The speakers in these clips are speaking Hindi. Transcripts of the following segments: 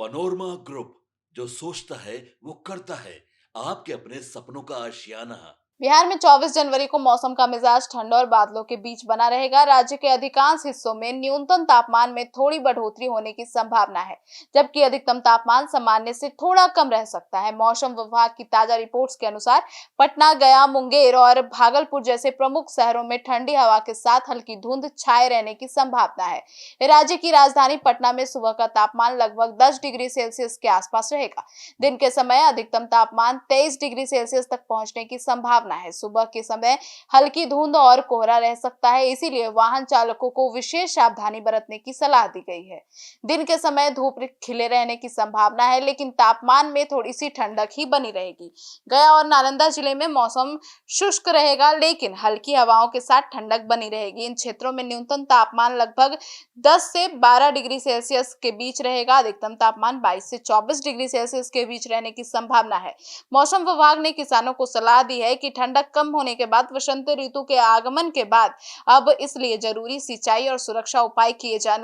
पनोरमा ग्रुप, जो सोचता है वो करता है। आपके अपने सपनों का आशियाना। बिहार में 24 जनवरी को मौसम का मिजाज ठंड और बादलों के बीच बना रहेगा। राज्य के अधिकांश हिस्सों में न्यूनतम तापमान में थोड़ी बढ़ोतरी होने की संभावना है, जबकि अधिकतम तापमान सामान्य से थोड़ा कम रह सकता है। मौसम विभाग की ताजा रिपोर्ट्स के अनुसार पटना, गया, मुंगेर और भागलपुर जैसे प्रमुख शहरों में ठंडी हवा के साथ हल्की धुंध छाए रहने की संभावना है। राज्य की राजधानी पटना में सुबह का तापमान लगभग 10 डिग्री सेल्सियस के आसपास रहेगा। दिन के समय अधिकतम तापमान 23 डिग्री सेल्सियस तक पहुंचने की संभावना है। सुबह के समय हल्की धुंध और कोहरा रह सकता है, इसीलिए वाहन चालकों को विशेष सावधानी बरतने की सलाह दी गई है। दिन के समय धूप खिले रहने की संभावना है, लेकिन तापमान में थोड़ी सी ठंडक ही बनी रहेगी। गया और नालंदा जिले में मौसम शुष्क रहेगा, लेकिन हल्की हवाओं के साथ ठंडक बनी रहेगी। इन क्षेत्रों में न्यूनतम तापमान लगभग 10 से 12 डिग्री सेल्सियस के बीच रहेगा। अधिकतम तापमान 22 से 24 डिग्री सेल्सियस के बीच रहने की संभावना है। मौसम विभाग ने किसानों को सलाह दी है कि ठंडक कम होने के बाद वसंत ऋतु के आगमन के बाद अब इसलिए जरूरी सिंचाई और सुरक्षा उपाय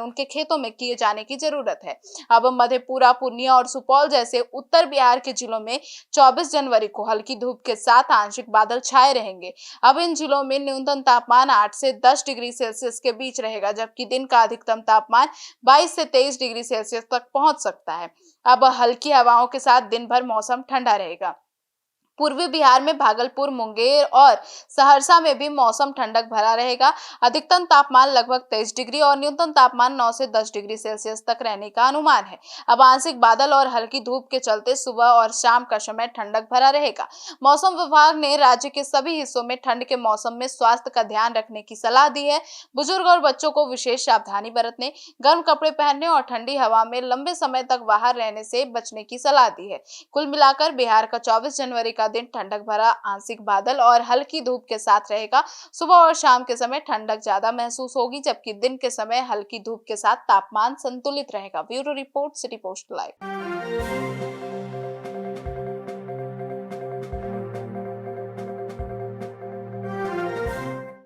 उनके खेतों में किए जाने की जरूरत है। अब मधेपुरा, पूर्णिया और सुपौल जैसे उत्तर बिहार के जिलों में 24 जनवरी को हल्की धूप के साथ आंशिक बादल छाए रहेंगे। अब इन जिलों में न्यूनतम तापमान 8 से 10 डिग्री सेल्सियस के बीच रहेगा, जबकि दिन का अधिकतम तापमान 22 से 23 डिग्री सेल्सियस तक पहुंच सकता है। अब हल्की हवाओं के साथ दिन भर मौसम ठंडा रहेगा। पूर्वी बिहार में भागलपुर, मुंगेर और सहरसा में भी मौसम ठंडक भरा रहेगा। अधिकतम तापमान लगभग 23 डिग्री और न्यूनतम तापमान 9 से 10 डिग्री सेल्सियस तक रहने का अनुमान है। अब आंशिक बादल और हल्की धूप के चलते सुबह और शाम का समय ठंडक भरा रहेगा। मौसम विभाग ने राज्य के सभी हिस्सों में ठंड के मौसम में स्वास्थ्य का ध्यान रखने की सलाह दी है। बुजुर्ग और बच्चों को विशेष सावधानी बरतने, गर्म कपड़े पहनने और ठंडी हवा में लंबे समय तक बाहर रहने से बचने की सलाह दी है। कुल मिलाकर बिहार का 24 जनवरी का दिन ठंडक भरा, आंशिक बादल और हल्की धूप के साथ रहेगा। सुबह और शाम के समय ठंडक ज्यादा महसूस होगी, जबकि दिन के समय हल्की धूप के साथ तापमान संतुलित रहेगा। Bureau report, city post live.